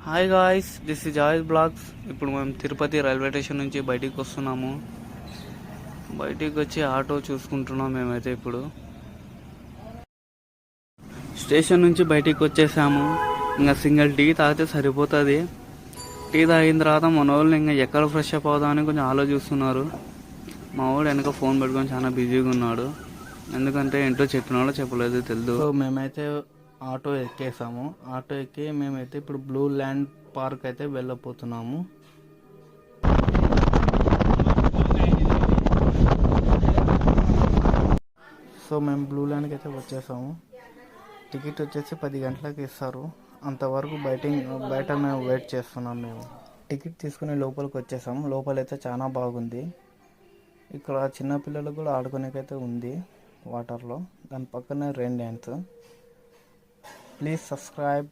Hi guys, this is Joyce blogs. ఇప్పుడు మేము Tirupati railway station నుంచి బయటికి వస్తున్నాము. బయటికి వచ్చి ఆటో చూసుకుంటున్నాం. మేమైతే ఇప్పుడు స్టేషన్ నుంచి బయటికి వచ్చేసాము. ఇంకా సింగిల్ టీ తాగితే సరిపోతుంది. టీ తాగిన తర్వాత మన వాళ్ళు ఇంకా ఎక్కడ ఫ్రెష్ అప్ అవుదామని కొంచెం ఆలోచిస్తున్నారు. మా వాడు వెనక ఫోన్ పెట్టుకొని చాలా బిజీగా ఉన్నాడు. ఎందుకంటే ఏంటో చెప్పినాడో చెప్పలేదు తెలియదు. సో మేమైతే ఆటో ఎక్కేసాము. ఆటో ఎక్కి మేమైతే ఇప్పుడు బ్లూ ల్యాండ్ పార్క్ అయితే వెళ్ళబోతున్నాము. సో మేము బ్లూ ల్యాండ్కి అయితే వచ్చేసాము. టికెట్ వచ్చేసి 10 గంటలకు ఇస్తారు. అంతవరకు బయట మేము వెయిట్ చేస్తున్నాం. మేము టికెట్ తీసుకుని లోపలికి వచ్చేసాము. లోపలైతే చాలా బాగుంది. ఇక్కడ చిన్నపిల్లలకు కూడా ఆడుకునేకైతే ఉంది వాటర్లో. దాని పక్కనే రెయిన్ డ్యాన్స్. Please subscribe.